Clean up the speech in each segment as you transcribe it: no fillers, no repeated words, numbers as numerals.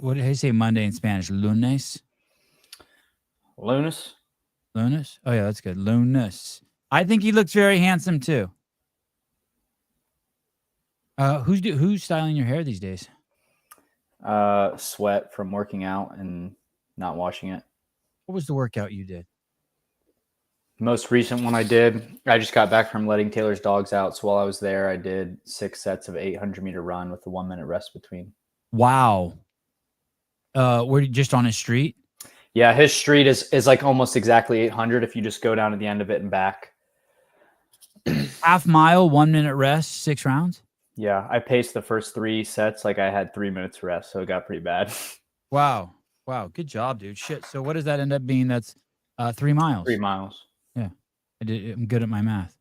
what did he say Monday in Spanish? Lunes? Lunas? Lunas? Oh, yeah, that's good. Lunas. I think he looks very handsome, too. Who's styling your hair these days? Sweat from working out and not washing it. What was the workout you did? Most recent one I did, I just got back from letting Taylor's dogs out. So while I was there, I did 6 sets of 800-meter run with a 1-minute rest between. Wow. Were you just on his street? Yeah, his street is like almost exactly 800 if you just go down to the end of it and back. Half mile, 1-minute rest, 6 rounds? Yeah, I paced the first 3 sets like I had 3 minutes rest, so it got pretty bad. Wow. Good job, dude. Shit. So what does that end up being? That's 3 miles. 3 miles. Yeah. I'm good at my math.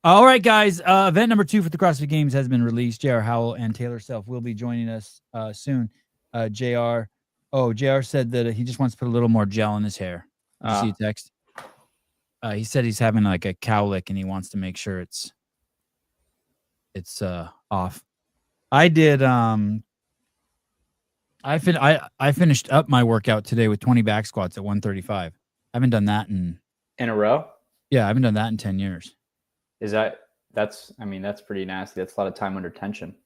All right, guys. Event number 2 for the CrossFit Games has been released. JR Howell and Taylor Self will be joining us soon. JR said that he just wants to put a little more gel in his hair. Did you see a text? He said he's having like a cowlick and he wants to make sure it's off. I did I finished up my workout today with 20 back squats at 135. I haven't done that in a row? Yeah, I haven't done that in 10 years. That's pretty nasty. That's a lot of time under tension.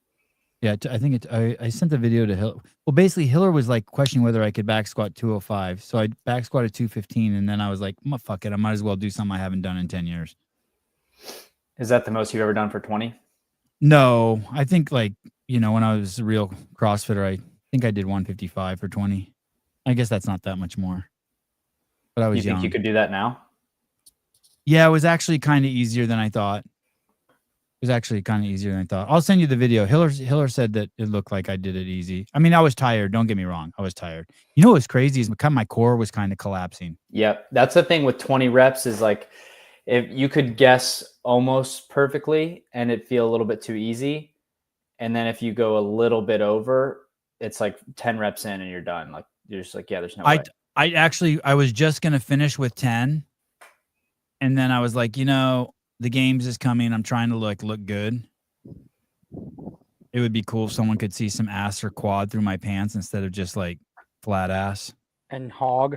Yeah, I think I sent the video to Hiller. Well, basically Hiller was like questioning whether I could back squat 205. So I back squatted 215 and then I was like, fuck it, I might as well do something I haven't done in 10 years. Is that the most you've ever done for 20? No, I think when I was a real CrossFitter, I think I did 155 for 20. I guess that's not that much more. But I was young. You think you could do that now? Yeah, it was actually kind of easier than I thought. I'll send you the video. Hiller said that it looked like I did it easy. I mean, I was tired. Don't get me wrong. I was tired. You know what's crazy is my core was kind of collapsing. Yep. That's the thing with 20 reps is like if you could guess almost perfectly and it feel a little bit too easy. And then if you go a little bit over, it's like 10 reps in and you're done. Like you're just like, yeah, there's no way. I was just going to finish with 10. And then I was like, the games is coming. I'm trying to look good. It would be cool if someone could see some ass or quad through my pants instead of just like flat ass. And hog.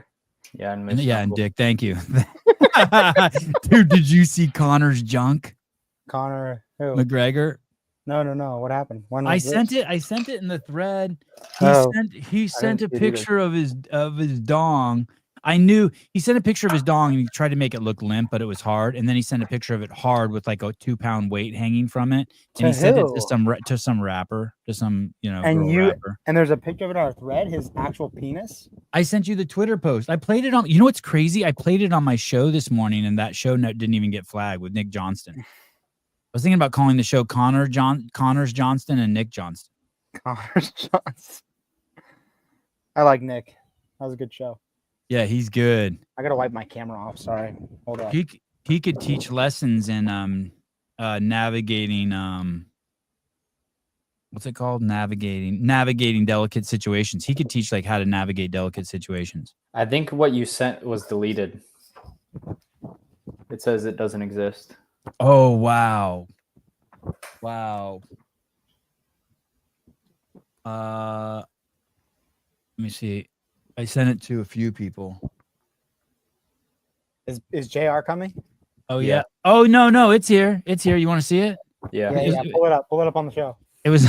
Yeah. And dick. Thank you. Dude, did you see Connor's junk? Connor who? McGregor? No. What happened? I sent it in the thread. He sent a picture of his dong. I knew he sent a picture of his dong and he tried to make it look limp, but it was hard. And then he sent a picture of it hard with like a 2-pound weight hanging from it. And he sent it to some rapper, to some rapper. And there's a picture of it on our thread. His actual penis. I sent you the Twitter post. I played it on. You know what's crazy? I played it on my show this morning, and that show didn't even get flagged with Nick Johnston. I was thinking about calling the show Connors Johnston and Nick Johnston. Connors Johnston. I like Nick. That was a good show. Yeah, he's good. I gotta wipe my camera off. Sorry. Hold up. He could teach lessons in navigating what's it called? Navigating delicate situations. He could teach like how to navigate delicate situations. I think what you sent was deleted. It says it doesn't exist. Oh wow. Let me see. I sent it to a few people. Is JR coming? Oh yeah. Oh no, it's here. You want to see it? Yeah. Pull it up on the show. It was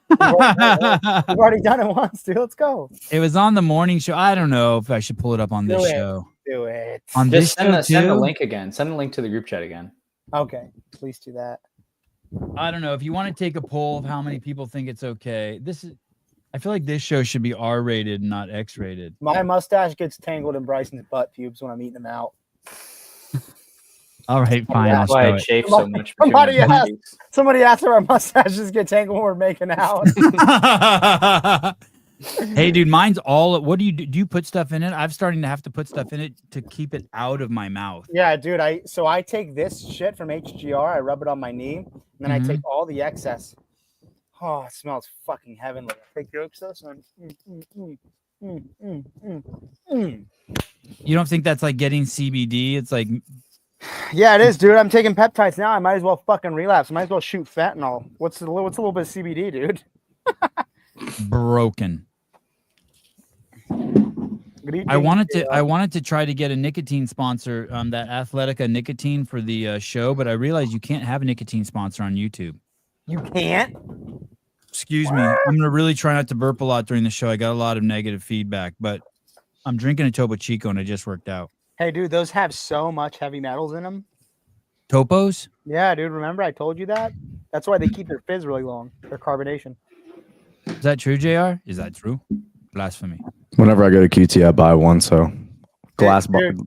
We've already done it once, dude. Let's go. It was on the morning show. I don't know if I should pull it up on this show. Do it. On Just this send the link again. Send the link to the group chat again. Okay. Please do that. I don't know. If you want to take a poll of how many people think it's okay. I feel like this show should be R-rated, not X-rated. My mustache gets tangled in Bryson's butt pubes when I'm eating them out. All right, fine. That's why I chafe so much. Somebody asked if our mustaches get tangled when we're making out. Hey, dude, mine's all. What do you do? Do you put stuff in it? I'm starting to have to put stuff in it to keep it out of my mouth. Yeah, dude. I take this shit from HGR. I rub it on my knee, and then I take all the excess. Oh, it smells fucking heavenly. I take your excess and You don't think that's like getting CBD? It's like, yeah, it is, dude. I'm taking peptides now. I might as well fucking relapse. I might as well shoot fentanyl. What's a little bit of CBD, dude? Broken. Good evening, I wanted JR. to try to get a nicotine sponsor, that Athletica nicotine for the show, but I realized you can't have a nicotine sponsor on YouTube. You can't. Excuse me. I'm gonna really try not to burp a lot during the show. I got a lot of negative feedback, but I'm drinking a Topo Chico and it just worked out. Hey, dude, those have so much heavy metals in them. Topos? Yeah, dude. Remember I told you that? That's why they keep their fizz really long. Their carbonation. Is that true, JR? Is that true? Blasphemy. Whenever I go to QT, I buy one. So glass Dude,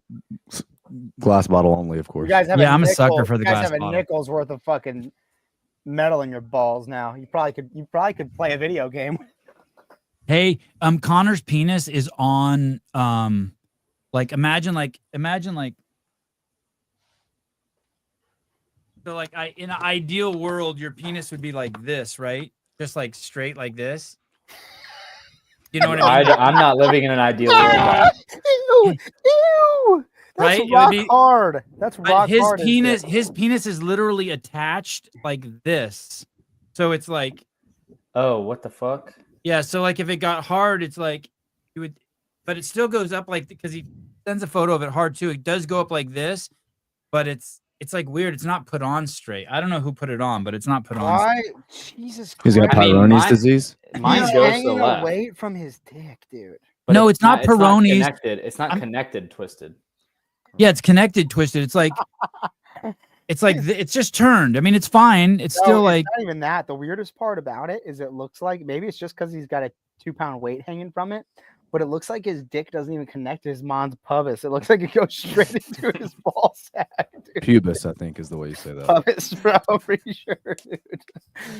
glass bottle only, of you course. guys have Yeah, a I'm a nickel, sucker for the you guys glass have a bottle. nickel's worth of fucking metal in your balls now. You probably could play a video game. Hey, Connor's penis is on like imagine like so like in an ideal world your penis would be like this, right? Just like straight like this. You know what I mean? I'm not living in an ideal world. Ew, ew. That's Right? It would rock be- hard. That's But rock his hard. penis is literally attached like this. So it's like Oh, what the fuck? yeah, so like if it got hard, it's like you would, but it still goes up like because he sends a photo of it hard too. It does go up like this, but it's like weird. It's not put on straight. I don't know who put it on, but it's not put on. Why? Jesus He's Christ. got I mean, Peyronie's mine- disease. Mine He's goes to the hanging left. away from his dick, dude. But No, it's not Peyronie's. connected. It's not I'm- connected, twisted. Yeah, it's connected, twisted. It's like it's just turned. I mean, it's fine. It's No, still it's like not even that. The weirdest part about it is it looks like maybe it's just because he's got a 2-pound weight hanging from it, but it looks like his dick doesn't even connect to his mons pubis. It looks like it goes straight into his ball sack, dude. Pubis, I think, is the way you say that. Pubis, bro. Pretty sure, dude.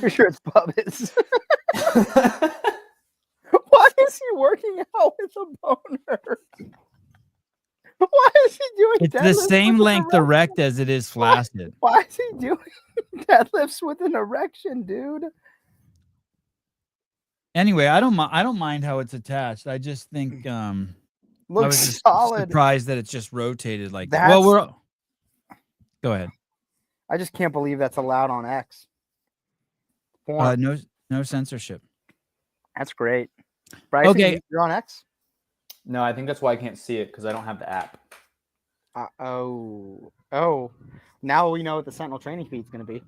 Pretty sure it's pubis. Why is he working out with a boner? Why is he doing it's the deadlifts same with an length erection? erect as it is flaccid. Why is he doing deadlifts with an erection, dude? Anyway, I don't mind how it's attached. I just think I was Looks just solid. surprised that it's just rotated like that. Well, That's- go ahead. I just can't believe that's allowed on X. Porn. No censorship. That's great. Bryson, Okay. you're on X? No, I think that's why I can't see it because I don't have the app. Oh. Now we know what the Sentinel training feed is going to be.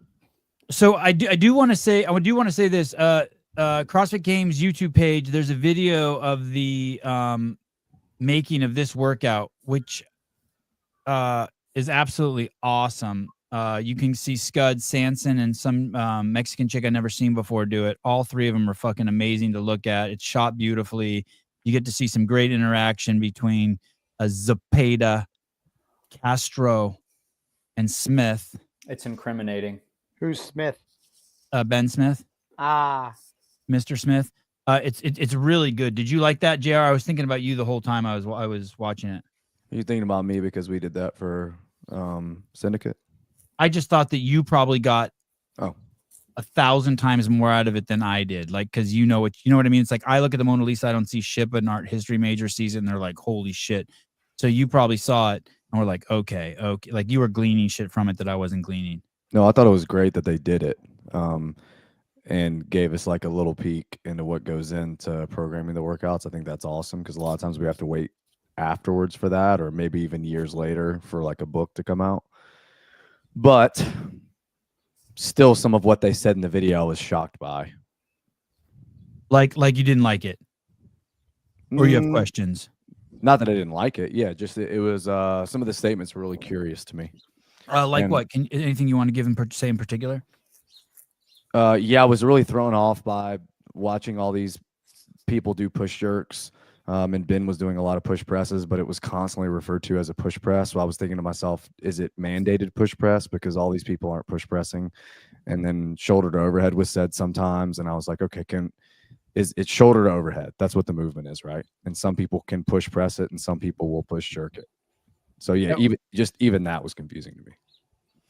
So I do want to say this. CrossFit Games YouTube page. There's a video of the making of this workout, which is absolutely awesome. You can see Scud, Sanson, and some Mexican chick I've never seen before do it. All three of them are fucking amazing to look at. It's shot beautifully. You get to see some great interaction between Zepeda, Castro, and Smith. It's incriminating. Who's Smith? Ben Smith, Ah, Mr. Smith. It's really good. Did you like that, JR? I was thinking about you the whole time I was watching it. You're thinking about me because we did that for Syndicate? I just thought that you probably got 1,000 times more out of it than I did. Like, because you know what I mean? It's like I look at the Mona Lisa, I don't see shit, but an art history major sees it and they're like, holy shit. So you probably saw it and we're like, okay. Like you were gleaning shit from it that I wasn't gleaning. No, I thought it was great that they did it and gave us like a little peek into what goes into programming the workouts. I think that's awesome because a lot of times we have to wait afterwards for that or maybe even years later for like a book to come out. But still, some of what they said in the video I was shocked by. Like you didn't like it, or you have questions. Not that I didn't like it. Yeah, just it was some of the statements were really curious to me. Like And- what? Anything you want to give say in particular? Yeah, I was really thrown off by watching all these people do push jerks. And Ben was doing a lot of push presses, but it was constantly referred to as a push press. So I was thinking to myself, is it mandated push press? Because all these people aren't push pressing. And then shoulder to overhead was said sometimes. And I was like, okay, it's shoulder to overhead. That's what the movement is, right? And some people can push press it and some people will push jerk it. So yeah, even that was confusing to me.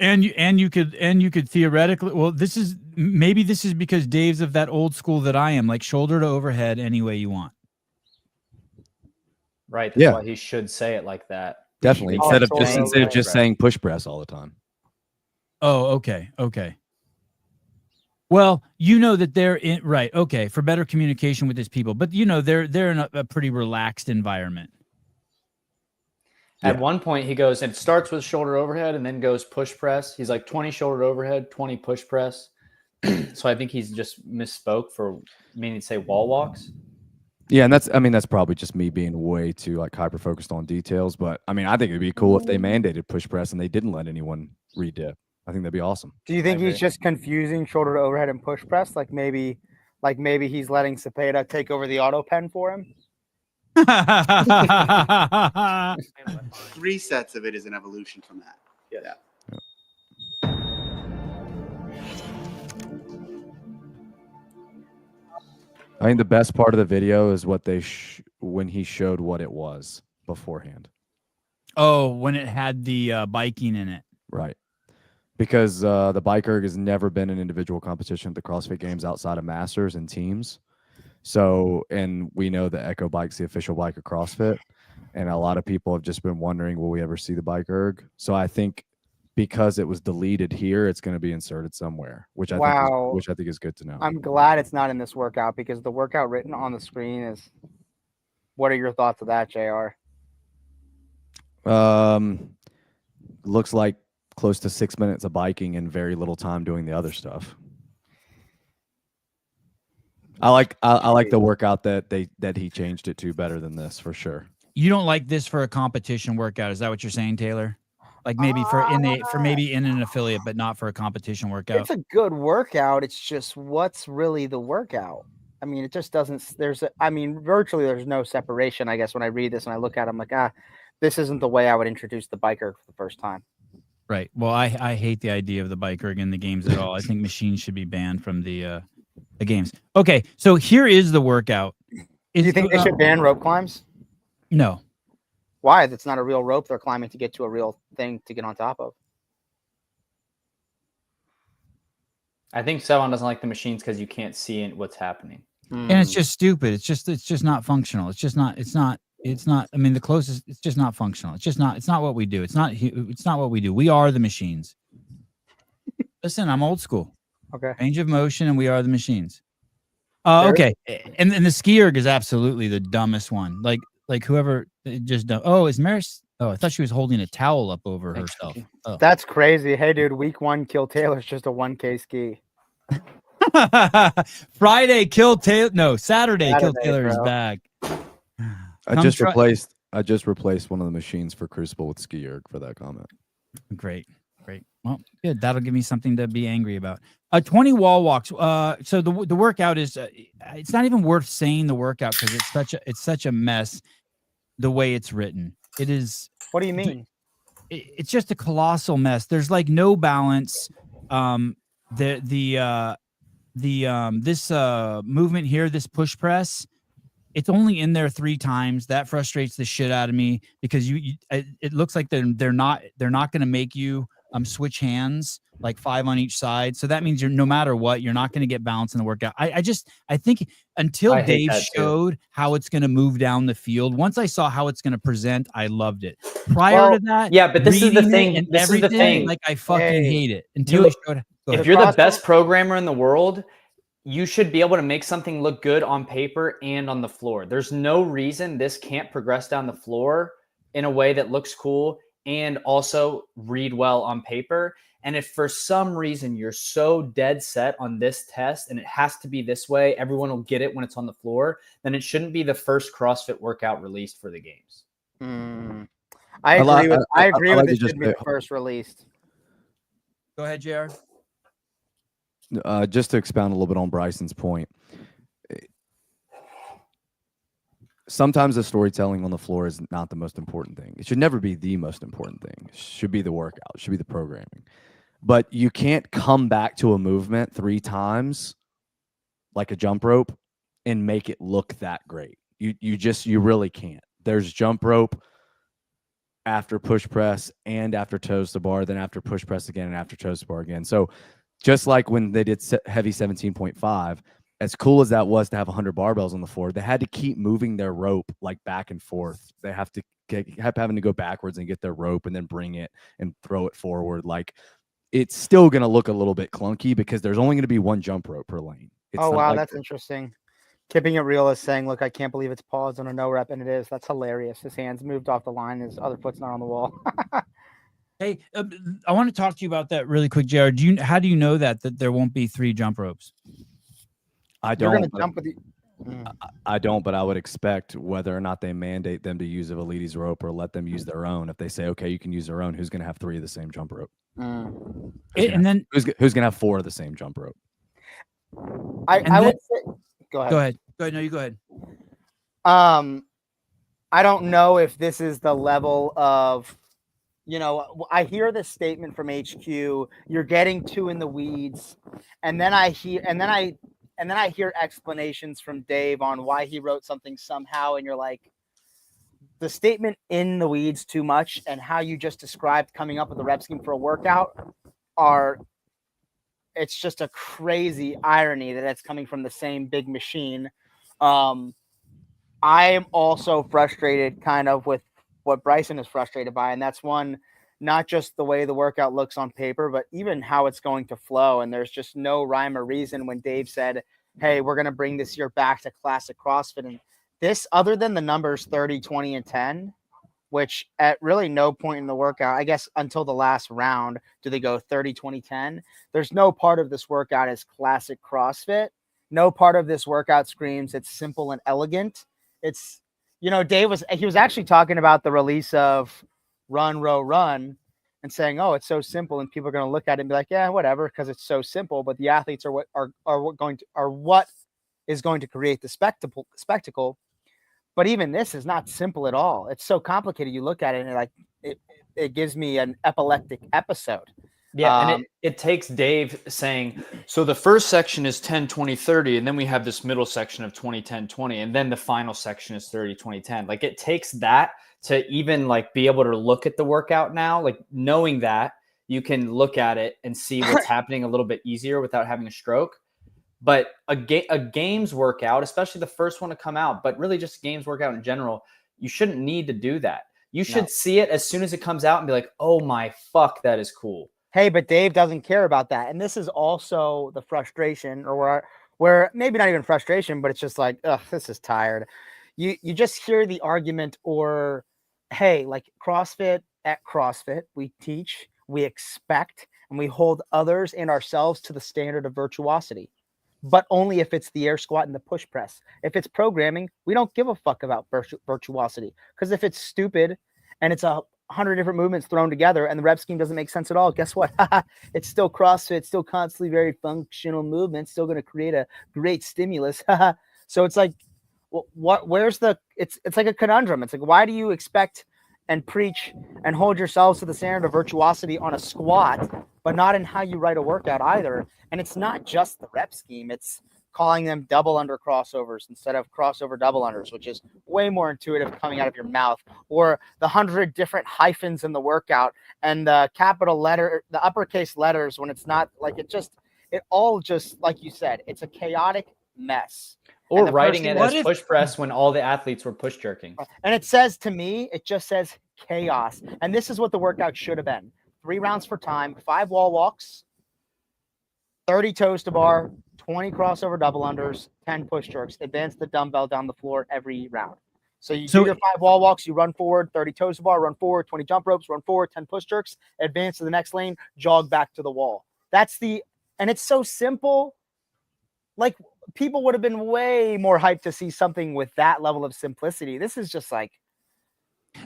And you could theoretically, well, this is because Dave's of that old school that I am, like shoulder to overhead any way you want. Right. That's Yeah. why he should say it like that. Definitely. He Instead of totally just saying push press all the time. Oh, okay. Well, you know that they're for better communication with his people, but you know they're in a pretty relaxed environment. At Yeah. one point, he goes, and it starts with shoulder overhead and then goes push press. He's like 20 shoulder overhead, 20 push press. So I think he's just misspoke for meaning to say wall walks. Yeah, and that's probably just me being way too like hyper focused on details. But I mean, I think it'd be cool if they mandated push press and they didn't let anyone redip. I think that'd be awesome. Do you think I he's agree. just confusing shoulder to overhead and push press? Like maybe he's letting Cepeda take over the auto pen for him? 3 sets of it is an evolution from that. Yeah. I think the best part of the video is what they when he showed what it was beforehand. Oh, when it had the biking in it. Right. Because the bike erg has never been an individual competition at the CrossFit Games outside of masters and teams. So, and we know the Echo Bike's the official bike of CrossFit. And a lot of people have just been wondering, will we ever see the bike erg? So I think because it was deleted here, it's going to be inserted somewhere, which I think is good to know. I'm glad it's not in this workout because the workout written on the screen is. What are your thoughts of that, JR? Looks like close to 6 minutes of biking and very little time doing the other stuff. I like the workout that he changed it to better than this for sure. You don't like this for a competition workout? Is that what you're saying, Taylor? Like maybe maybe in an affiliate, but not for a competition workout. It's a good workout. It's just what's really the workout. I mean, it just doesn't. Virtually there's no separation. I guess when I read this and I look at it, I'm like, this isn't the way I would introduce the biker for the first time. Right. Well, I hate the idea of the biker in the games at all. I think machines should be banned from the games. Okay, so here is the workout. Do you think they should ban rope climbs? No. Why? That's not a real rope they're climbing to get to a real thing to get on top of. I think Sevon doesn't like the machines because you can't see what's happening. And it's just stupid. It's just not functional. It's not. I mean, the closest. It's just not functional. It's not what we do. It's not what we do. We are the machines. Listen, I'm old school. Okay. Range of motion, and we are the machines. Okay. And the ski erg is absolutely the dumbest one. Like whoever just done. Oh, is Maris? Oh, I thought she was holding a towel up over herself. Oh. That's crazy. Hey, dude, week 1 Kill Taylor's just a 1K ski. Friday, Kill Taylor. No, Saturday Kill Taylor is back. I just replaced one of the machines for Crucible with ski erg for that comment. Great. Well, good. That'll give me something to be angry about. 20 wall walks. So the workout is. It's not even worth saying the workout because it's such a mess. The way it's written, it is. What do you mean? It's just a colossal mess. There's like no balance. This movement here, this push press, it's only in there 3 times. That frustrates the shit out of me because it looks like they're not going to make you switch hands like 5 on each side. So that means no matter what, you're not going to get balance in the workout. I think until Dave showed how it's going to move down the field, once I saw how it's going to present, I loved it. Prior to that, yeah, but this is the thing. This is the thing. Like I fucking hate it until he showed. If you're the best programmer in the world, you should be able to make something look good on paper and on the floor. There's no reason this can't progress down the floor in a way that looks cool and also read well on paper. And if for some reason you're so dead set on this test and it has to be this way, everyone will get it when it's on the floor, then it shouldn't be the first CrossFit workout released for the games. I agree with it should be the first released. Go ahead, JR. Just to expound a little bit on Bryson's point, sometimes the storytelling on the floor is not the most important thing. It should never be the most important thing. It should be the workout. It should be the programming. But you can't come back to a movement 3 times like a jump rope and make it look that great. You really can't. There's jump rope after push press and after toes to bar, then after push press again and after toes to bar again. So just like when they did heavy 17.5, as cool as that was to have 100 barbells on the floor, they had to keep moving their rope like back and forth. They have to having to go backwards and get their rope and then bring it and throw it forward. Like it's still going to look a little bit clunky because there's only going to be 1 jump rope per lane. Wow, that's interesting. Keeping it real is saying, look, I can't believe it's paused on a no rep, and it is. That's hilarious. His hands moved off the line. His other foot's not on the wall. Hey, I want to talk to you about that really quick, Jared. How do you know that there won't be 3 jump ropes? I You're going don't. to jump with the. I don't, but I would expect whether or not they mandate them to use a Validi's rope or let them use their own. If they say, okay, you can use their own, who's going to have 3 of the same jump rope? Then who's going to have 4 of the same jump rope? I would say, go ahead. Go ahead. No, you go ahead. I don't know if this is the level of, I hear this statement from HQ, you're getting too in the weeds, and then I hear explanations from Dave on why he wrote something somehow, and you're like, the statement in the weeds too much and how you just described coming up with a rep scheme for a workout it's just a crazy irony that it's coming from the same big machine. I am also frustrated kind of with what Bryson is frustrated by, and that's one, not just the way the workout looks on paper, but even how it's going to flow. And there's just no rhyme or reason when Dave said, hey, we're going to bring this year back to classic CrossFit. And this, other than the numbers 30, 20, and 10, which at really no point in the workout, I guess until the last round, do they go 30, 20, 10. There's no part of this workout is classic CrossFit. No part of this workout screams it's simple and elegant. It's, Dave was actually talking about the release of Run, Row, Run and saying, oh, it's so simple. And people are going to look at it and be like, yeah, whatever, because it's so simple. But the athletes are what is going to create the spectacle. But even this is not simple at all. It's so complicated. You look at it and it gives me an epileptic episode. Yeah, and it takes Dave saying, so the first section is 10, 20, 30, and then we have this middle section of 20, 10, 20, and then the final section is 30, 20, 10. Like, it takes that to even be able to look at the workout now. Like, knowing that, you can look at it and see what's happening a little bit easier without having a stroke. But a games workout, especially the first one to come out, but really just games workout in general, you shouldn't need to do that. You should see it as soon as it comes out and be like, oh my fuck, that is cool. Hey, but Dave doesn't care about that. And this is also the frustration, or where maybe not even frustration, but it's just like, ugh, this is tired. You just hear the argument, or, hey, like CrossFit, at CrossFit, we teach, we expect, and we hold others and ourselves to the standard of virtuosity. But only if it's the air squat and the push press. If it's programming, we don't give a fuck about virtuosity. Because if it's stupid and it's 100 different movements thrown together and the rep scheme doesn't make sense at all, guess what? It's still CrossFit, still constantly very functional movement, still going to create a great stimulus. So it's like, it's like a conundrum. It's like, why do you expect and preach and hold yourselves to the standard of virtuosity on a squat, but not in how you write a workout either? And it's not just the rep scheme. It's calling them double under crossovers instead of crossover double unders, which is way more intuitive coming out of your mouth, or the 100 different hyphens in the workout and the capital letter, the uppercase letters, when it's not like it all just, like you said, it's a chaotic mess. Or writing it as push press when all the athletes were push jerking. And it says, to me, it just says chaos. And this is what the workout should have been. 3 rounds for time, 5 wall walks, 30 toes to bar, 20 crossover double unders, 10 push jerks. Advance the dumbbell down the floor every round. So you do your 5 wall walks, you run forward, 30 toes to bar, run forward, 20 jump ropes, run forward, 10 push jerks, advance to the next lane, jog back to the wall. And it's so simple. Like, people would have been way more hyped to see something with that level of simplicity. This is just like,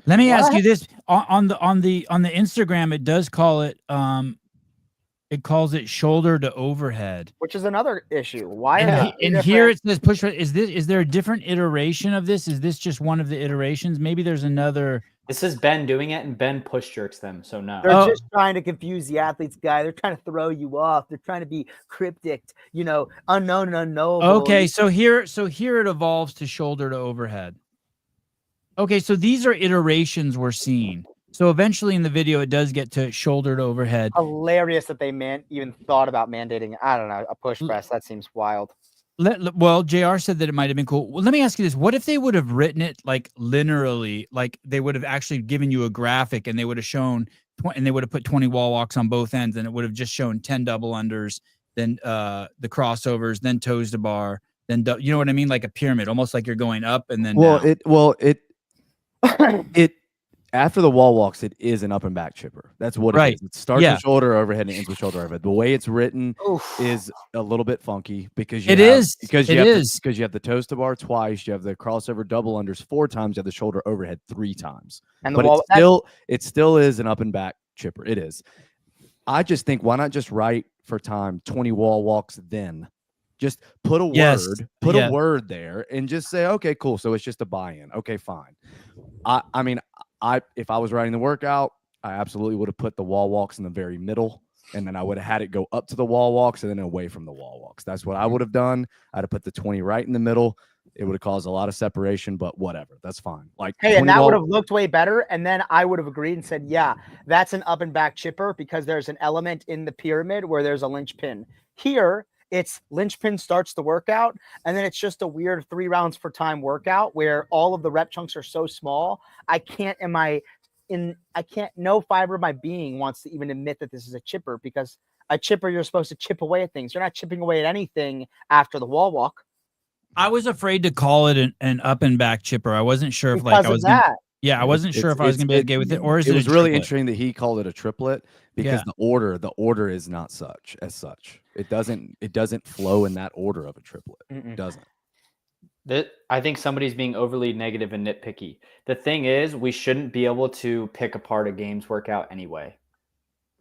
let me ask you this, on the Instagram, it does call it, it calls it shoulder to overhead, which is another issue. Why? And here it says push. Is there a different iteration of this? Is this just one of the iterations? Maybe there's another. This is Ben doing it, and Ben push jerks them. So no, they're just trying to confuse the athletes, guy. They're trying to throw you off. They're trying to be cryptic, unknown and unknowable. Okay, so here it evolves to shoulder to overhead. Okay, so these are iterations we're seeing. So eventually in the video, it does get to shoulder to overhead. Hilarious that they even thought about mandating, I don't know, a push press. That seems wild. Well, JR said that it might have been cool. Well, let me ask you this. What if they would have written it like linearly, like they would have actually given you a graphic and they would have shown, and they would have put 20 wall walks on both ends, and it would have just shown 10 double unders, then the crossovers, then toes to bar, then you know what I mean? Like a pyramid, almost like you're going up and then Well, down. it after the wall walks, it is an up and back chipper. That's what it Right. is. It starts Yeah. with shoulder overhead and ends with shoulder overhead. The way it's written Oof. is a little bit funky because It is. It is. because you have the toes to bar twice, you have the crossover double unders 4 times, you have the shoulder overhead 3 times. And the But wall, it still is an up and back chipper. It is. I just think, why not just write for time 20 wall walks then? Just put a word there and just say, okay, cool. So it's just a buy-in. Okay, fine. I mean, if I was writing the workout, I absolutely would have put the wall walks in the very middle, and then I would have had it go up to the wall walks and then away from the wall walks. That's what I would have done. I'd have put the 20 right in the middle. It would have caused a lot of separation, but whatever. That's fine. Like, hey, and that would have looked way better. And then I would have agreed and said, yeah, that's an up and back chipper because there's an element in the pyramid where there's a linchpin. Here, it's linchpin starts the workout, and then it's just a weird 3 rounds for time workout where all of the rep chunks are so small. No fiber of my being wants to even admit that this is a chipper, because a chipper, you're supposed to chip away at things. You're not chipping away at anything after the wall walk. I was afraid to call it an up and back chipper. I wasn't sure if Because I was of that. I wasn't sure if I was gonna be able to get with it, or is it was a really triplet? interesting that he called it a triplet because the order is not such. It doesn't flow in that order of a triplet. It doesn't. I think somebody's being overly negative and nitpicky. The thing is, we shouldn't be able to pick apart a games workout anyway.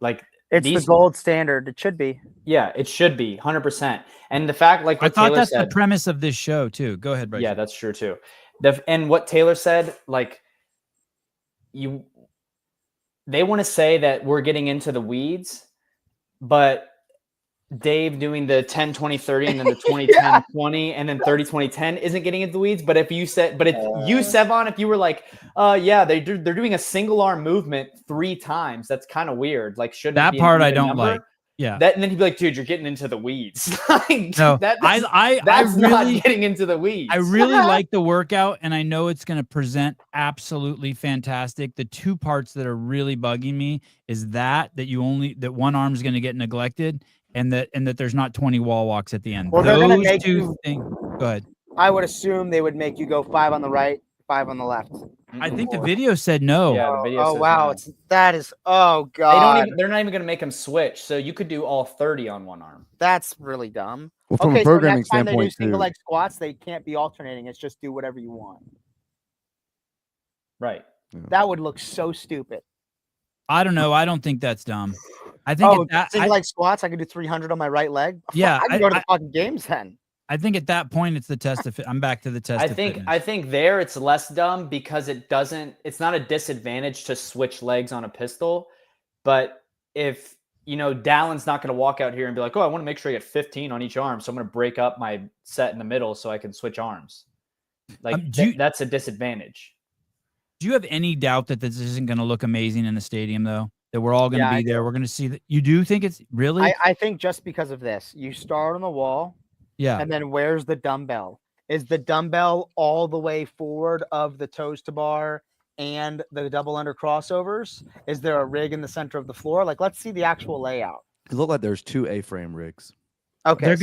Like, it's the gold standard. It should be. Yeah, it should be 100%. And the fact, like, I what thought Taylor that's said, the premise of this show too. Go ahead, Bryce. yeah, that's true too. And what Taylor said, like, they want to say that we're getting into the weeds, but Dave doing the 10 20 30 and then the 20 10 20 and then 30 20 10 isn't getting into the weeds. But if you said, but if you, Sevon, if you were like, yeah, they're doing a single arm movement 3 times, that's kind of weird. Like, shouldn't that be part an I even don't number? like. Yeah. And then he'd be like, dude, you're getting into the weeds. Like, No, that's I not really, getting into the weeds. I really like the workout, and I know it's going to present absolutely fantastic. The 2 parts that are really bugging me is that one arm's going to get neglected, and that there's not 20 wall walks at the end. Well, they're going to Those make 2 you. things. Go ahead. I would assume they would make you go 5 on the right, 5 on the left. I think the video said no. Yeah, the video Oh says wow, no. Oh god. They're not even going to make them switch. So you could do all 30 on one arm. That's really dumb. Well, from a So programming next time they do standpoint, single too. leg squats, they can't be alternating. It's just do whatever you want. Right. That would look so stupid. I don't know. I don't think that's dumb. I think single leg squats, I could do 300 on my right leg. Yeah, I can go to the fucking games then. I think at that point it's the test of I'm back to the test of fitness. I think there it's less dumb because it's not a disadvantage to switch legs on a pistol. But if, Dallin's not going to walk out here and be like, oh, I want to make sure I get 15 on each arm, so I'm going to break up my set in the middle so I can switch arms. Like, that's a disadvantage. Do you have any doubt that this isn't going to look amazing in the stadium, though? That we're all going to be there. We're going to see that. You do think it's really? I think just because of this, you start on the wall. Yeah. And then where's the dumbbell? Is the dumbbell all the way forward of the toes to bar and the double under crossovers? Is there a rig in the center of the floor? Like, let's see the actual layout. It looked like there's 2 A-frame rigs. Okay.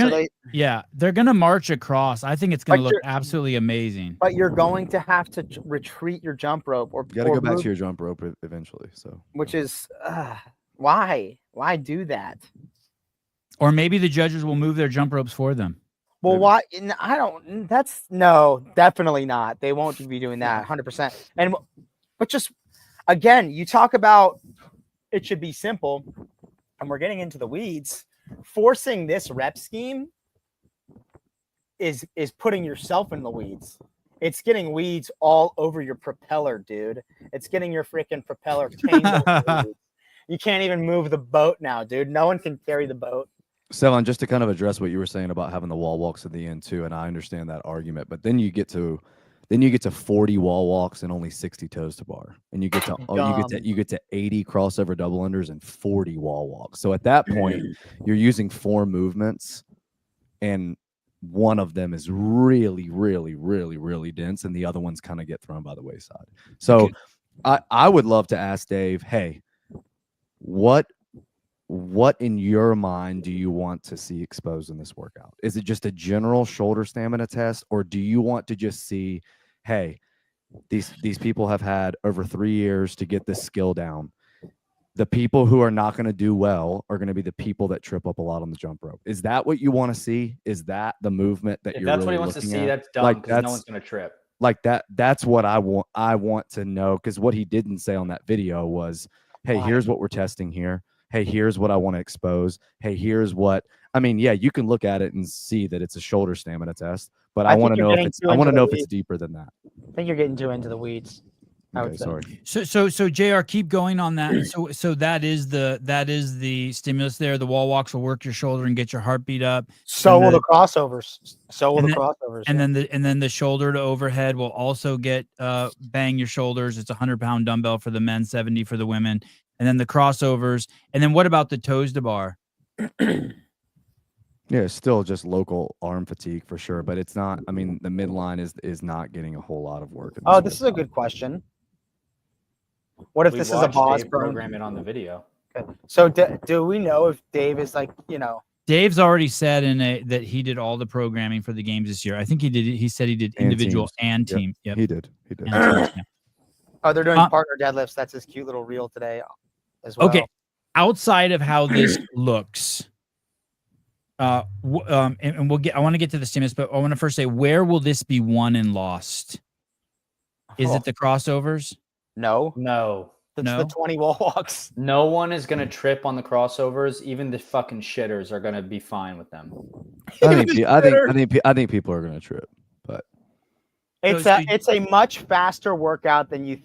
They're going to march across. I think it's going to look absolutely amazing. But you're going to have to retreat your jump rope You got to go back to your jump rope eventually. So, which is why do that? Or maybe the judges will move their jump ropes for them. Well, why? I don't. That's no, definitely not. They won't be doing that 100%. But just again, you talk about it should be simple, and we're getting into the weeds. Forcing this rep scheme is putting yourself in the weeds. It's getting weeds all over your propeller, dude. It's getting your freaking propeller tangled. You can't even move the boat now, dude. No one can carry the boat. Sevon, just to kind of address what you were saying about having the wall walks at the end too, and I understand that argument, but then you get to 40 wall walks and only 60 toes to bar, and you get to 80 crossover double unders and 40 wall walks. So at that point, you're using 4 movements, and one of them is really, really, really, really dense, and the other ones kind of get thrown by the wayside. So I would love to ask Dave, hey, what what in your mind do you want to see exposed in this workout? Is it just a general shoulder stamina test, or do you want to just see, hey, these people have had over 3 years to get this skill down. The people who are not going to do well are going to be the people that trip up a lot on the jump rope. Is that what you want to see? Is that the movement that If you're that's really what he wants to looking see, at? that's dumb Like, because no one's going to trip. Like that's what I want to know, because what he didn't say on that video was, hey, here's what we're testing here. Hey, here's what I want to expose. Hey, here's what I mean. Yeah, you can look at it and see that it's a shoulder stamina test, but I want to know if it's deeper than that. I think you're getting too into the weeds. Okay, sorry. So JR, keep going on that. So that is the stimulus there. The wall walks will work your shoulder and get your heartbeat up. So will the crossovers. And then the shoulder to overhead will also get bang your shoulders. It's a 100-pound dumbbell for the men, 70 for the women. And then the crossovers. And then what about the toes to bar? Yeah, it's still just local arm fatigue for sure, but it's not. I mean, the midline is not getting a whole lot of work. This is a good question. What if this is a boss program it on the video? Okay. So do we know if Dave is like, Dave's already said that he did all the programming for the games this year. I think he did. He said he did individual and team. Yep. He did. Oh, they're doing partner deadlifts. That's his cute little reel today as well. Okay. Outside of how this looks, and I want to get to the stimulus, but I want to first say, where will this be won and lost? Is it the crossovers? No. It's No? the 20 wall walks. No one is going to trip on the crossovers. Even the fucking shitters are going to be fine with them. I think people are going to trip, but it's a much faster workout than you.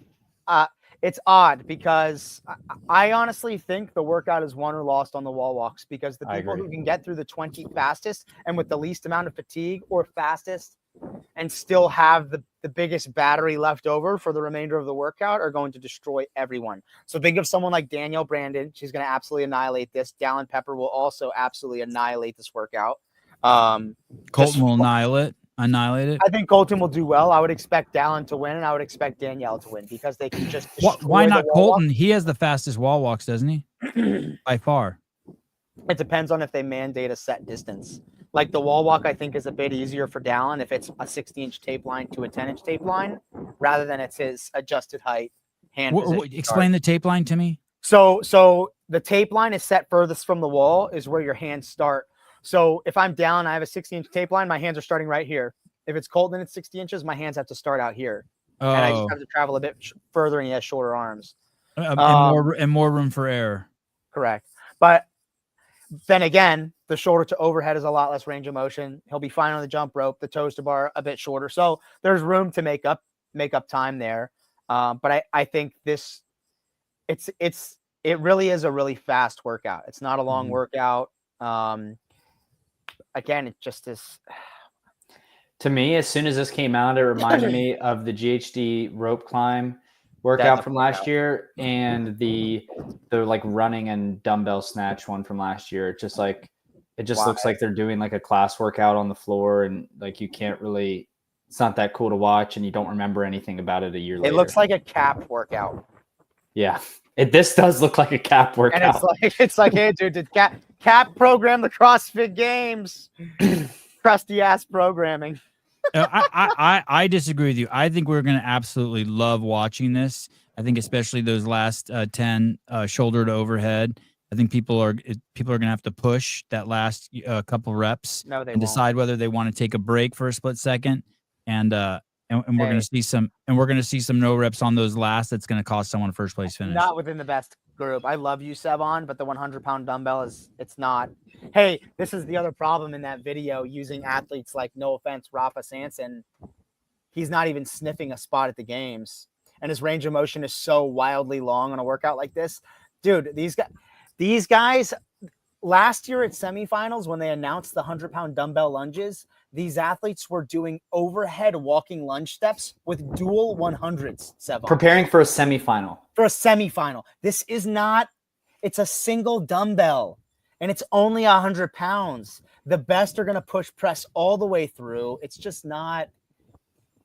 It's odd because I honestly think the workout is won or lost on the wall walks, because the people who can get through the 20 fastest and with the least amount of fatigue, or fastest, and still have the biggest battery left over for the remainder of the workout, are going to destroy everyone. So think of someone like Danielle Brandon. She's going to absolutely annihilate this. Dallin Pepper will also absolutely annihilate this workout. Colton will annihilate it. I think Colton will do well. I would expect Dallin to win, and I would expect Danielle to win, because they can just why not Colton? He has the fastest wall walks, doesn't he? By far. It depends on if they mandate a set distance. Like the wall walk, I think, is a bit easier for Dallin if it's a 60-inch tape line to a 10-inch tape line, rather than it's his adjusted height. Explain the tape line to me. So the tape line is set furthest from the wall, is where your hands start. So if I'm down, I have a 60-inch tape line, my hands are starting right here. If it's Colton and it's 60 inches, my hands have to start out here. And I just have to travel a bit further, and he has shorter arms. And more room for error. Correct. But then again, the shoulder to overhead is a lot less range of motion. He'll be fine on the jump rope. The toes to bar a bit shorter. So there's room to make up time there. But I think it really is a really fast workout. It's not a long workout. Again, it just is. To me, as soon as this came out, it reminded me of the GHD rope climb workout from last year, and the like running and dumbbell snatch one from last year. It just looks like they're doing like a class workout on the floor, and like you can't really. It's not that cool to watch, and you don't remember anything about it a year later. It looks like a cap workout. Yeah, this does look like a cap workout. And it's like, hey, dude, did cap program the CrossFit Games? Crusty ass programming. I disagree with you. I think we're going to absolutely love watching this. I think especially those last 10 shoulder to overhead. I think people are going to have to push that last couple reps and decide whether they want to take a break for a split second. And we're going to see some no reps on those last. That's going to cost someone a first place finish. Not within the best group. I love you, Sevon, but the 100-pound dumbbell it's not. Hey, this is the other problem in that video, using athletes like, no offense, Rafa Sanson. He's not even sniffing a spot at the games, and his range of motion is so wildly long on a workout like this. Dude, these guys last year at semifinals, when they announced the 100-pound dumbbell lunges, these athletes were doing overhead walking lunge steps with dual 100s, Sevon. Preparing for a semifinal. This is not, it's a single dumbbell, and it's only 100 pounds. The best are going to push press all the way through. It's just not,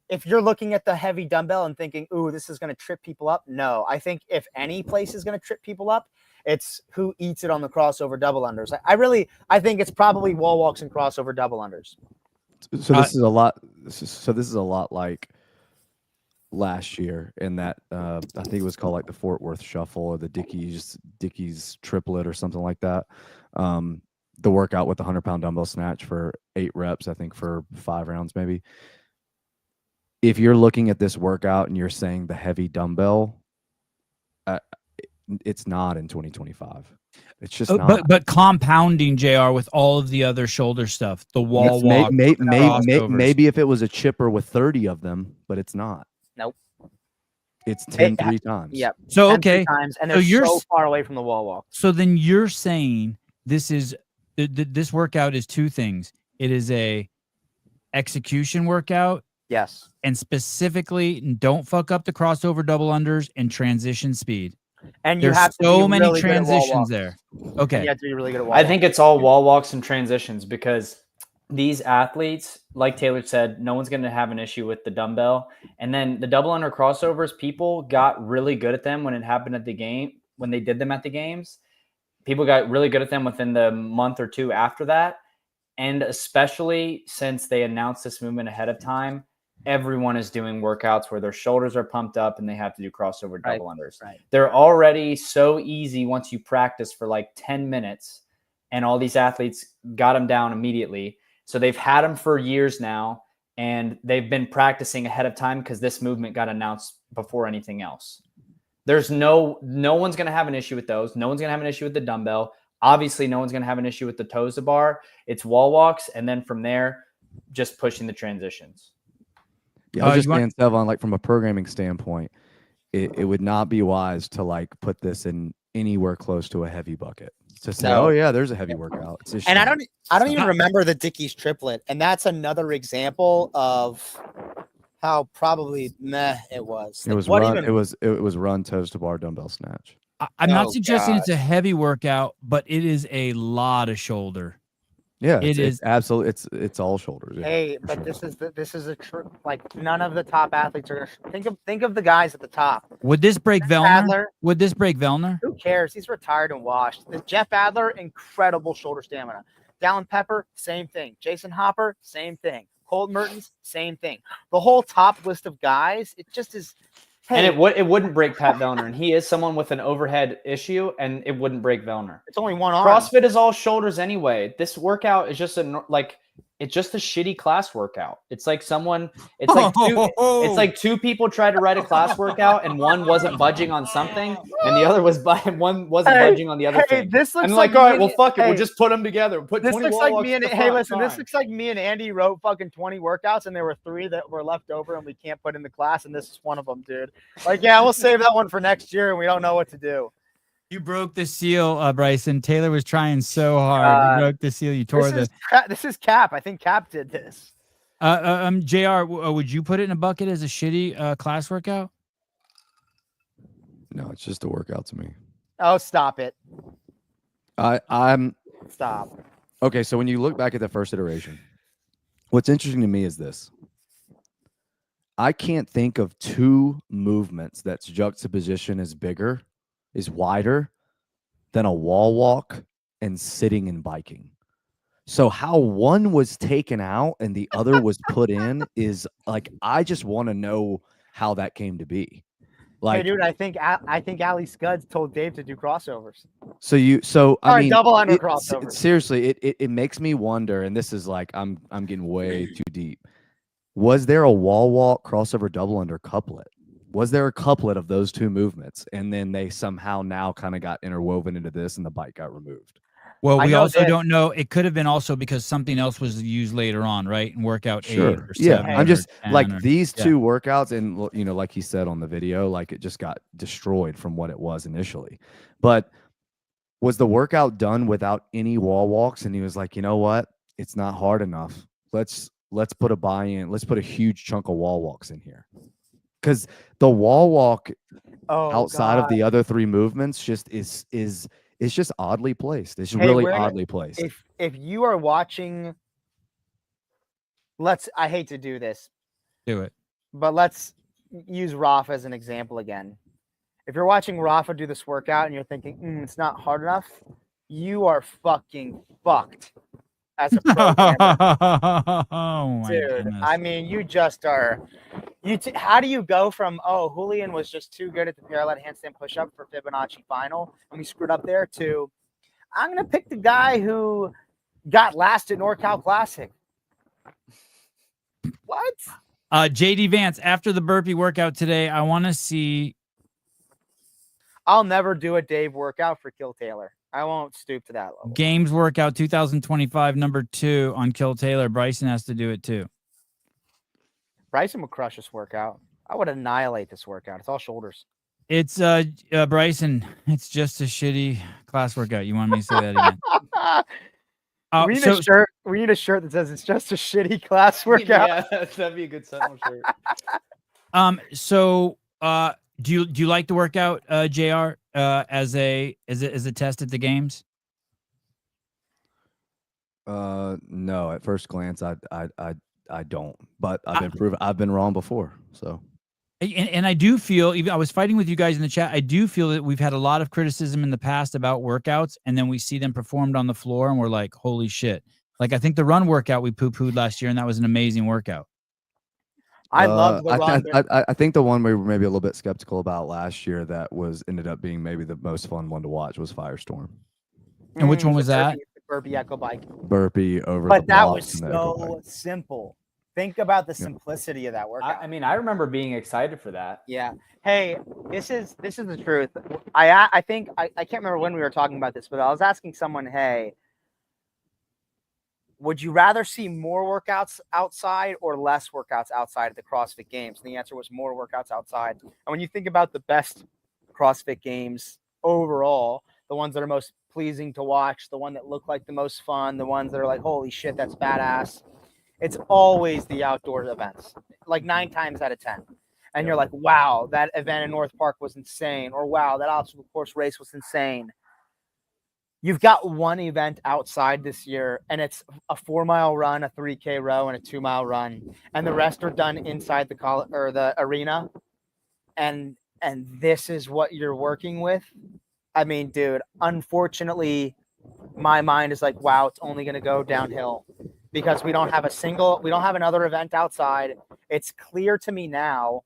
if you're looking at the heavy dumbbell and thinking, ooh, this is going to trip people up. No, I think if any place is going to trip people up, It's who eats it on the crossover double unders. I think it's probably wall walks and crossover double unders. So this is a lot. So this is a lot like last year in that I think it was called like the Fort Worth Shuffle or the Dickey's triplet or something like that. The workout with the 100-pound dumbbell snatch for 8 reps, I think for 5 rounds maybe. If you're looking at this workout and you're saying the heavy dumbbell, it's not in 2025. It's just not. But compounding JR with all of the other shoulder stuff, the wall walk, maybe if it was a chipper with 30 of them, but it's not. Nope. It's 10 3 times. Yep. So 10 okay, times, and so they're you're so far away from the wall walk. So then you're saying this is this workout is 2 things. It is a execution workout. Yes. And specifically, don't fuck up the crossover double unders and transition speed. And there's so many transitions there. Okay. You have to be really good at wall I think it's all wall walks and transitions because these athletes, like Taylor said, no one's going to have an issue with the dumbbell. And then the double under crossovers, people got really good at them when it happened at the game, when they did them at the games. People got really good at them within the month or 2 after that. And especially since they announced this movement ahead of time, everyone is doing workouts where their shoulders are pumped up and they have to do crossover double unders. Right. They're already so easy once you practice for like 10 minutes, and all these athletes got them down immediately. So they've had them for years now, and they've been practicing ahead of time because this movement got announced before anything else. There's no one's going to have an issue with those. No one's going to have an issue with the dumbbell. Obviously, no one's going to have an issue with the toes to bar. It's wall walks, and then from there, just pushing the transitions. Yeah, I was just saying, Sevan, like from a programming standpoint, it would not be wise to like put this in anywhere close to a heavy bucket. To say, oh yeah, there's a heavy workout. It's just, and I don't even remember the Dickey's triplet, and that's another example of how probably meh it was. It was run toes to bar dumbbell snatch. I'm not suggesting it's a heavy workout, but it is a lot of shoulder. Yeah, it's absolutely it's all shoulders. Yeah, hey, but sure. this is a like none of the top athletes are gonna think of the guys at the top. Would this break Vellner? Would this break Vellner? Who cares? He's retired and washed. Jeff Adler, incredible shoulder stamina. Dallin Pepper, same thing. Jason Hopper, same thing. Colt Mertens, same thing. The whole top list of guys, it just is. Hey, and it wouldn't break Pat Vellner, and he is someone with an overhead issue, and it wouldn't break Vellner. It's only one arm. CrossFit is all shoulders anyway. This workout is just it's just a shitty class workout. It's like it's like 2 people tried to write a class workout, and one wasn't budging on something, and the other one wasn't budging on the other thing. This looks I'm like all right, well, fuck it, we'll just put them together. Put this 20 looks wall like walks me and at the hey, front, listen, fine. this looks like me and Andy wrote fucking 20 workouts, and there were 3 that were left over, and we can't put in the class, and this is one of them, dude. Like, yeah, we'll save that one for next year, and we don't know what to do. You broke the seal, Bryson. Taylor was trying so hard. You broke the seal. You tore this is Cap. I think Cap did this. JR, would you put it in a bucket as a shitty class workout? No, it's just a workout to me. Oh, stop it. I'm stop. Okay, so when you look back at the first iteration, what's interesting to me is this. I can't think of 2 movements that's juxtaposition is wider than a wall walk and sitting and biking. So how one was taken out and the other was put in is like, I just want to know how that came to be. Like, hey, dude, I think Ali Scuds told Dave to do crossovers. I mean, double under crossovers. Seriously, it makes me wonder, and this is like I'm getting way too deep. Was there a wall walk crossover double under couplet? Was there a couplet of those 2 movements, and then they somehow now kind of got interwoven into this, and the bike got removed? Well, we also don't know. It could have been also because something else was used later on, right? And workout 8 or 7. I'm just like these 2 workouts, and you know, like he said on the video, like it just got destroyed from what it was initially. But was the workout done without any wall walks? And he was like, you know what? It's not hard enough. Let's put a buy-in. Let's put a huge chunk of wall walks in here. Because the wall walk outside of the other 3 movements just is just oddly placed. It's really oddly placed. If you are watching, I hate to do this. Do it. But let's use Roth as an example again. If you're watching Rafa do this workout and you're thinking, it's not hard enough, you are fucking fucked as a programmer. Oh my Dude, goodness. I mean, you just are. How do you go from, Julian was just too good at the parallel handstand push-up for Fibonacci final, and we screwed up there, to I'm going to pick the guy who got last at NorCal Classic. What? JD Vance, after the burpee workout today, I want to see. I'll never do a Dave workout for Kill Taylor. I won't stoop to that level. Games workout 2025, number 2 on Kill Taylor. Bryson has to do it too. Bryson would crush this workout. I would annihilate this workout. It's all shoulders. It's Bryson. It's just a shitty class workout. You want me to say that again? We need a shirt. We need a shirt that says it's just a shitty class workout. Yeah, that'd be a good Sentinel shirt. Do you like the workout, JR, as a test at the games? No, at first glance, I don't, but I've been wrong before. So, and I do feel, even I was fighting with you guys in the chat, I do feel that we've had a lot of criticism in the past about workouts, and then we see them performed on the floor, and we're like, holy shit! Like, I think the run workout we poo-pooed last year, and that was an amazing workout. I love the run. I think the one we were maybe a little bit skeptical about last year that ended up being maybe the most fun one to watch was Firestorm. And which one was that? The burpee echo bike. Burpee over. But the that blocks was and the echo so bike. simple. Think about the simplicity of that workout. I mean, I remember being excited for that. Yeah. Hey, this is the truth. I think I can't remember when we were talking about this, but I was asking someone, hey, would you rather see more workouts outside or less workouts outside of the CrossFit Games? And the answer was more workouts outside. And when you think about the best CrossFit Games overall, the ones that are most pleasing to watch, the one that look like the most fun, the ones that are like, holy shit, that's badass, it's always the outdoor events, like 9 times out of 10. And you're like, wow, that event in North Park was insane. Or wow, that obstacle course race was insane. You've got one event outside this year, and it's a 4-mile run, a 3K row, and a 2-mile run, and the rest are done inside the arena. And this is what you're working with. I mean, dude, unfortunately, my mind is like, wow, it's only going to go downhill because we don't have another event outside. It's clear to me now,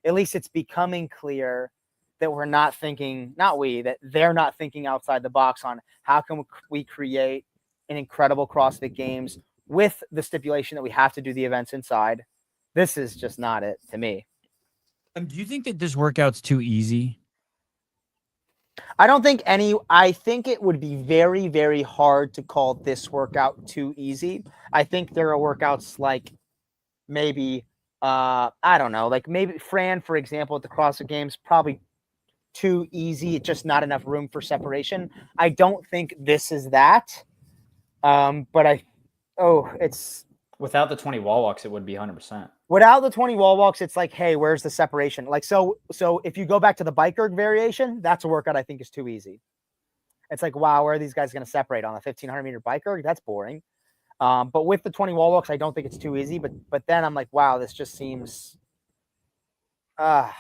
at least it's becoming clear, that we're not thinking, that they're not thinking outside the box on how can we create an incredible CrossFit Games with the stipulation that we have to do the events inside. This is just not it to me. Do you think that this workout's too easy? I think it would be very, very hard to call this workout too easy. I think there are workouts like maybe, I don't know, like maybe Fran, for example, at the CrossFit Games, probably too easy, just not enough room for separation. I don't think this is that. But it's Without the 20 wall walks, it would be 100%. Without the 20 wall walks, it's like, hey, where's the separation? Like, so if you go back to the bike erg variation, that's a workout I think is too easy. It's like, wow, where are these guys going to separate on a 1,500 meter bike erg? That's boring. But with the 20 wall walks, I don't think it's too easy. But then I'm like, wow, this just seems. Well,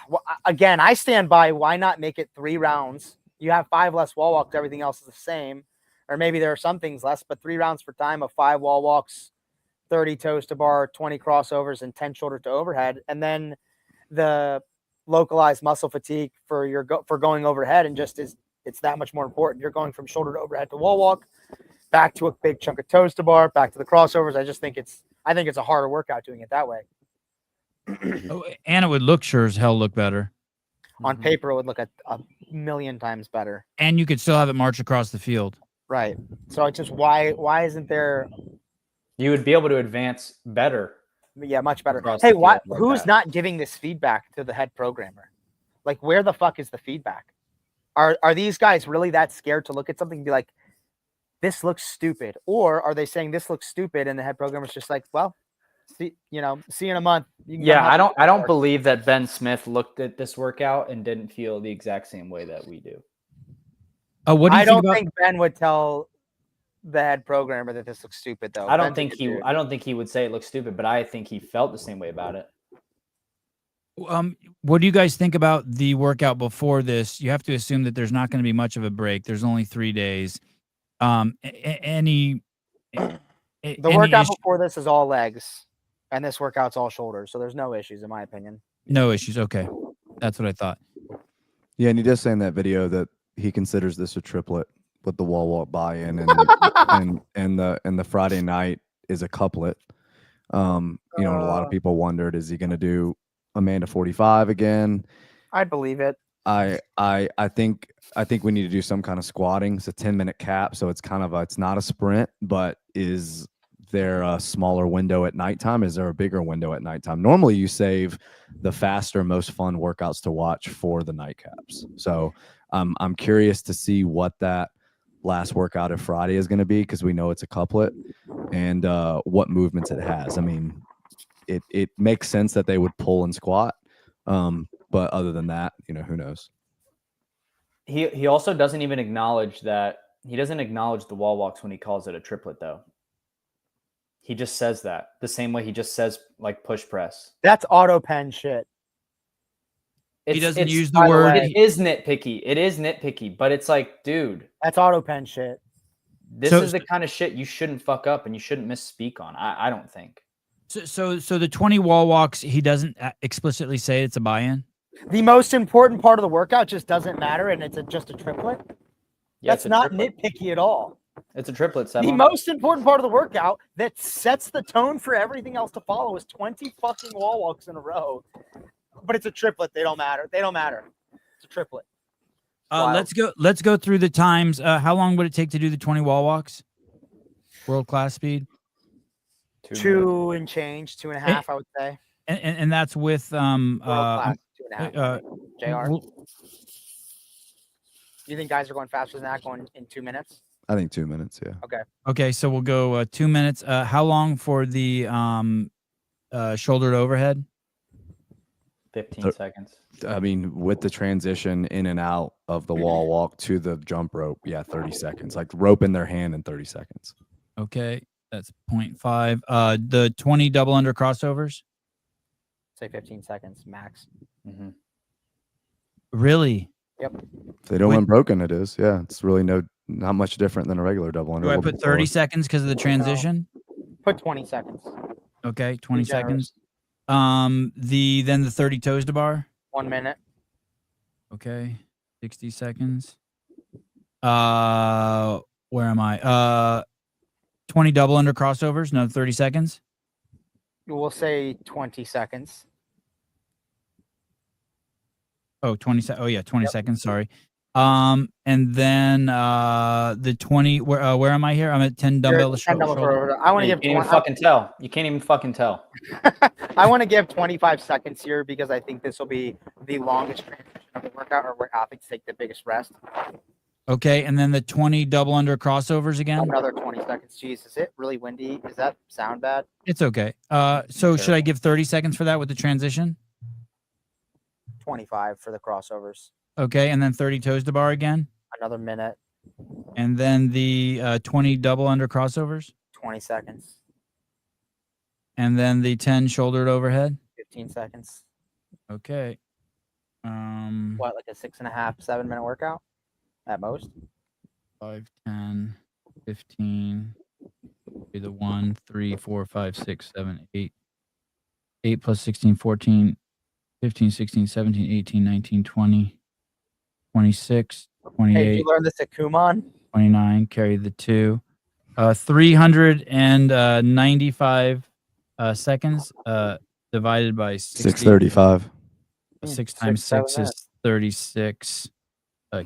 again, I stand by. Why not make it 3 rounds? You have 5 less wall walks. Everything else is the same, or maybe there are some things less. But 3 rounds for time of 5 wall walks, 30 toes to bar, 20 crossovers, and 10 shoulder to overhead, and then the localized muscle fatigue for going overhead, and just it's that much more important. You're going from shoulder to overhead to wall walk, back to a big chunk of toes to bar, back to the crossovers. I think it's a harder workout doing it that way. And it would sure as hell look better. On paper, it would look a million times better. And you could still have it march across the field. Right. So it's just why isn't there? You would be able to advance better. Yeah, much better. Across Hey, the field like who's that. not giving this feedback to the head programmer? Like, where the fuck is the feedback? Are these guys really that scared to look at something and be like, this looks stupid? Or are they saying this looks stupid and the head programmer's just like, well, see you in a month. Yeah, I don't believe that Ben Smith looked at this workout and didn't feel the exact same way that we do. What do you I don't about? think Ben would tell the head programmer that this looks stupid, though. I don't think he would say it looks stupid, but I think he felt the same way about it. What do you guys think about the workout before this? You have to assume that there's not going to be much of a break. There's only 3 days. Any The workout before this is all legs, and this workout's all shoulders. So there's no issues, in my opinion. No issues. Okay, that's what I thought. Yeah, and he does say in that video that he considers this a triplet with the wall walk buy-in and the Friday night is a couplet. And a lot of people wondered, is he going to do Amanda 45 again? I'd believe it. I think we need to do some kind of squatting. It's a 10-minute cap, so it's kind of it's not a sprint, but is there a smaller window at nighttime? Is there a bigger window at nighttime? Normally you save the faster, most fun workouts to watch for the night caps. So I'm curious to see what that last workout of Friday is going to be, because we know it's a couplet, and what movements it has. I mean, it makes sense that they would pull and squat. But other than that, who knows? He also doesn't even acknowledge that. He doesn't acknowledge the wall walks when he calls it a triplet, though. He just says that the same way he just says like push press. That's auto pen shit. He doesn't use the word. It is nitpicky. It is nitpicky, but it's like, dude, that's auto pen shit. This is the kind of shit you shouldn't fuck up and you shouldn't misspeak on. I don't think. So the 20 wall walks, he doesn't explicitly say it's a buy-in. The most important part of the workout just doesn't matter, and it's just a triplet. Yeah, that's not nitpicky at all. It's a triplet. The most important part of the workout that sets the tone for everything else to follow is 20 fucking wall walks in a row. But it's a triplet. They don't matter. It's a triplet. Let's go through the times. How long would it take to do the 20 wall walks? World class speed. 2 and change, 2.5, I would say. And that's with world class, 2.5. JR. You think guys are going faster than that, going in 2 minutes? I think 2 minutes. Yeah. Okay. So we'll go 2 minutes. How long for the shouldered overhead? 15 seconds. I mean, with the transition in and out of the wall walk to the jump rope, 30 seconds. Like rope in their hand in 30 seconds. Okay, that's 0.5. The 20 double under crossovers? Say 15 seconds max. Mm-hmm. Really? Yep. If they don't win broken, it is. Yeah, it's really not much different than a regular double under. Do I put 30 seconds because of the transition? Put 20 seconds. Okay, 20 seconds. Then the 30 toes to bar? 1 minute. Okay, 60 seconds. Where am I? 20 double under crossovers, another 30 seconds. We'll say 20 seconds. Oh, 20 Oh yeah, 20 seconds, sorry. And then the 20 where am I here? I'm at 10 dumbbell shoulder. I want to give You can't even fucking tell. You can't even fucking tell. I want to give 25 seconds here because I think this will be the longest transition of the workout, or where athletes take the biggest rest. Okay, and then the 20 double under crossovers again. Another 20 seconds. Jeez, is it really windy? Does that sound bad? It's okay. So should I give 30 seconds for that with the transition? 25 for the crossovers. Okay, and then 30 toes to bar again. Another minute. And then the 20 double under crossovers. 20 seconds. And then the 10 shouldered overhead. 15 seconds. Okay. What, like a 6.5, 7 minute workout at most? 5, 10, 15. Be the 1, 3, 4, 5, 6, 7, 8. 8 plus 16, 14, 15, 16, 17, 18, 19, 20. 26, 28. Hey, you learned this at Kumon? 29, carry the 2. 395 seconds divided by 60. 635. 6 times 6 is 36.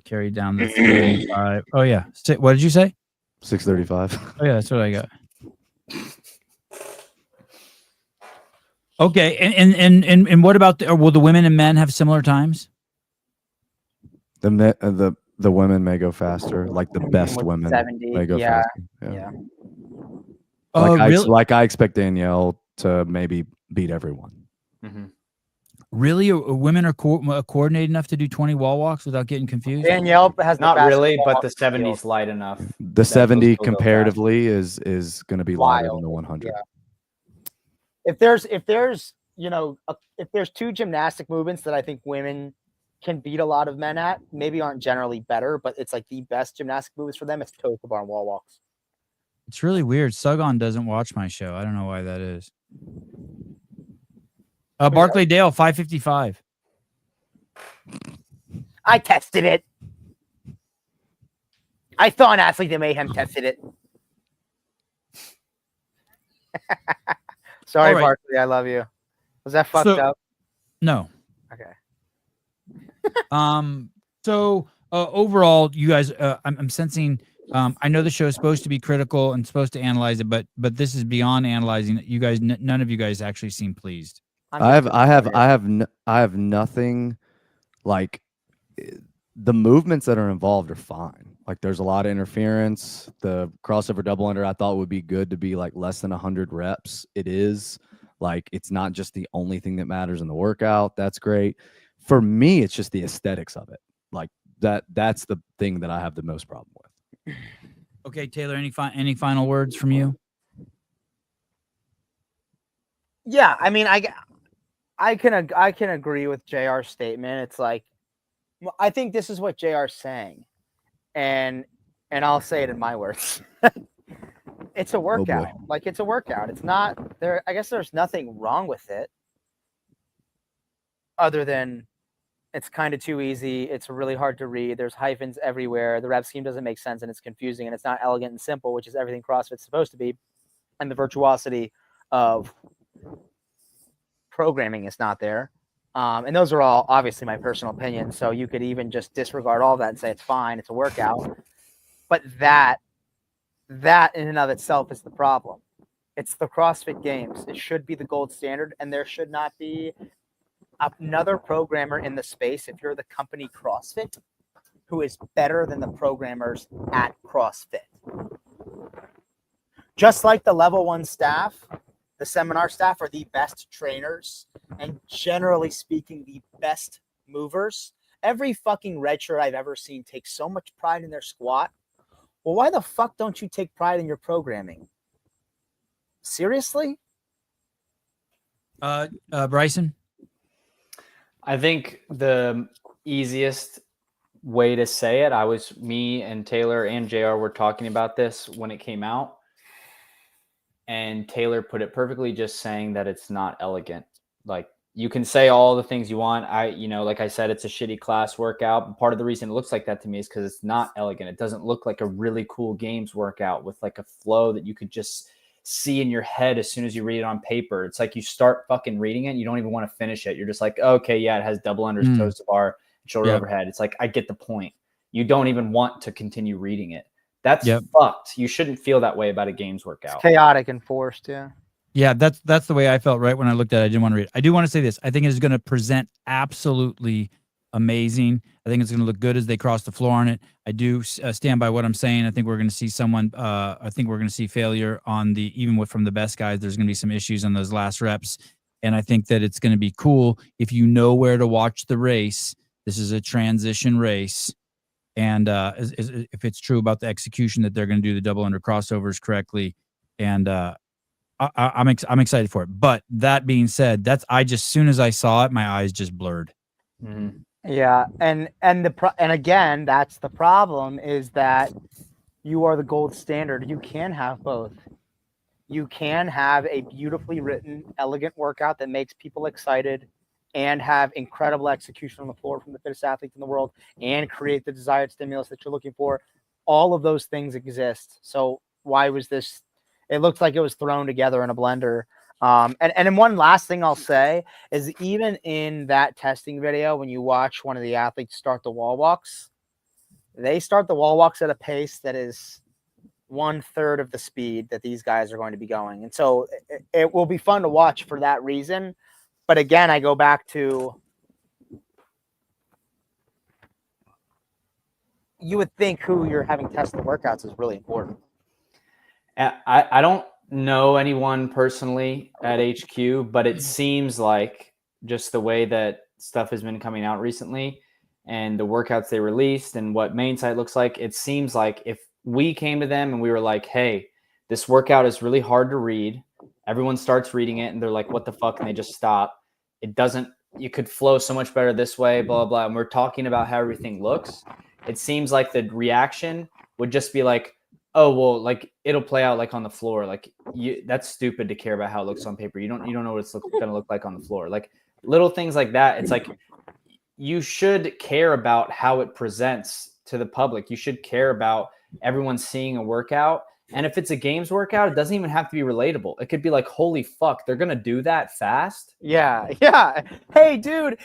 Carry down the 35. Oh, yeah. What did you say? 635. Oh, yeah, that's what I got. Okay, and what about will the women and men have similar times? The women may go faster, like the best women 70, may go faster. Yeah. Like I expect Danielle to maybe beat everyone. Mm-hmm. Really, women are coordinated enough to do 20 wall walks without getting confused? Danielle has not really, but the 70's light enough. The 70 comparatively is going to be lighter than the 100. Yeah. If there's if there's two gymnastic movements that I think women can beat a lot of men at, maybe aren't generally better, but it's like the best gymnastic movements for them, it's toe to bar and wall walks. It's really weird. Sugon doesn't watch my show. I don't know why that is. Barclay Dale, 555. I tested it. I saw an athlete that Mayhem tested it. Sorry, All right. Barkley, I love you. Was that fucked up? No. Okay. So overall, you guys, I'm sensing. I know the show is supposed to be critical and supposed to analyze it, but this is beyond analyzing. You guys, none of you guys actually seem pleased. I have nothing. Like, the movements that are involved are fine. Like, there's a lot of interference. The crossover double under I thought would be good to be like less than 100 reps. It is. Like, it's not just the only thing that matters in the workout. That's great. For me, it's just the aesthetics of it. Like, that's the thing that I have the most problem with. Okay, Taylor, any final words from you? Yeah, I mean, I can agree with JR's statement. It's like, I think this is what JR's saying, and I'll say it in my words. It's a workout. Like, it's a workout. It's not there. I guess there's nothing wrong with it, other than it's kind of too easy. It's really hard to read. There's hyphens everywhere. The rep scheme doesn't make sense, and it's confusing, and it's not elegant and simple, which is everything CrossFit's supposed to be. And the virtuosity of programming is not there. And those are all obviously my personal opinions. So you could even just disregard all that and say it's fine. It's a workout. But that in and of itself is the problem. It's the CrossFit Games. It should be the gold standard, and there should not be another programmer in the space, if you're the company CrossFit, who is better than the programmers at CrossFit. Just like the level 1 staff, the seminar staff are the best trainers and, generally speaking, the best movers. Every fucking redshirt I've ever seen takes so much pride in their squat. Well, why the fuck don't you take pride in your programming? Seriously? Bryson? I think the easiest way to say it, me and Taylor and JR were talking about this when it came out. And Taylor put it perfectly, just saying that it's not elegant. Like, you can say all the things you want. Like I said, it's a shitty class workout. But part of the reason it looks like that to me is because it's not elegant. It doesn't look like a really cool games workout with like a flow that you could just see in your head as soon as you read it on paper. It's like you start fucking reading it, and you don't even want to finish it. You're just like, okay, yeah, it has double unders, toes to bar, shoulder overhead. It's like, I get the point. You don't even want to continue reading it. That's fucked. You shouldn't feel that way about a games workout. It's chaotic and forced, yeah. Yeah, that's the way I felt right when I looked at it. I didn't want to read it. I do want to say this. I think it is going to present absolutely amazing. I think it's going to look good as they cross the floor on it. I do stand by what I'm saying. I think we're going to see I think we're going to see failure on from the best guys. There's going to be some issues on those last reps. And I think that it's going to be cool if you know where to watch the race. This is a transition race. And if it's true about the execution that they're going to do the double under crossovers correctly. And I'm excited for it. But that being said, as soon as I saw it, my eyes just blurred. Mm-hmm. Yeah, and again, that's the problem, is that you are the gold standard. You can have both. You can have a beautifully written, elegant workout that makes people excited and have incredible execution on the floor from the fittest athletes in the world and create the desired stimulus that you're looking for. All of those things exist. So why was this? It looked like it was thrown together in a blender. And then one last thing I'll say is, even in that testing video, when you watch one of the athletes start the wall walks, they start the wall walks at a pace that is 1/3 of the speed that these guys are going to be going. And so it will be fun to watch for that reason. But again, I go back to, you would think who you're having test the workouts is really important. I don't know anyone personally at HQ, but it seems like, just the way that stuff has been coming out recently and the workouts they released and what main site looks like, it seems like if we came to them and we were like, hey, this workout is really hard to read Everyone starts reading it and they're like, what the fuck? And they just stop. It doesn't, you could flow so much better this way, blah, blah. And we're talking about how everything looks. It seems like the reaction would just be like, oh, well, like it'll play out like on the floor. Like that's stupid to care about how it looks on paper. You don't know what it's going to look like on the floor. Like little things like that. It's like, you should care about how it presents to the public. You should care about everyone seeing a workout. And if it's a games workout, it doesn't even have to be relatable. It could be like, holy fuck, they're going to do that fast. Yeah. Hey, dude,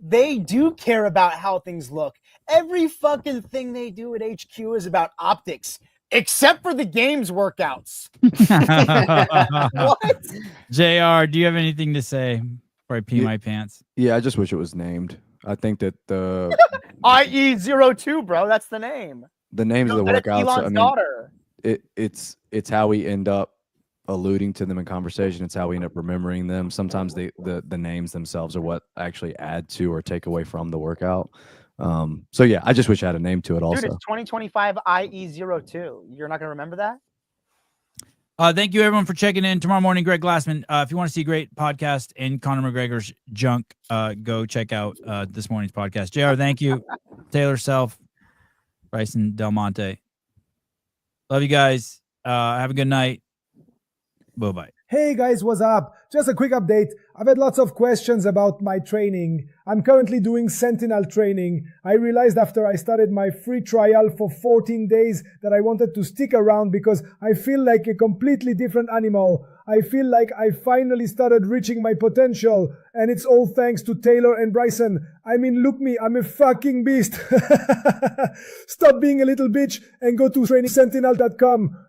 they do care about how things look. Every fucking thing they do at HQ is about optics, except for the games workouts. What? JR, do you have anything to say before I pee my pants? Yeah, I just wish it was named. I think that the IE02, bro, that's the name. the names of the That's workouts. Elon's I mean, daughter. it's how we end up alluding to them in conversation. It's how we end up remembering them. Sometimes the names themselves are what actually add to or take away from the workout. So yeah, I just wish I had a name to it also. Dude, it's 2025 IE02. You're not gonna remember that? Thank you everyone for checking in. Tomorrow morning, Greg Glassman. If you want to see a great podcast in Conor McGregor's junk, go check out this morning's podcast. JR, thank you. Taylor Self, Bryson Del Monte. Love you guys. Have a good night. Bye-bye. Hey guys, what's up? Just a quick update. I've had lots of questions about my training. I'm currently doing Sentinel training. I realized after I started my free trial for 14 days that I wanted to stick around because I feel like a completely different animal. I feel like I finally started reaching my potential, and it's all thanks to Taylor and Bryson. I mean, look me, I'm a fucking beast. Stop being a little bitch and go to trainingsentinel.com.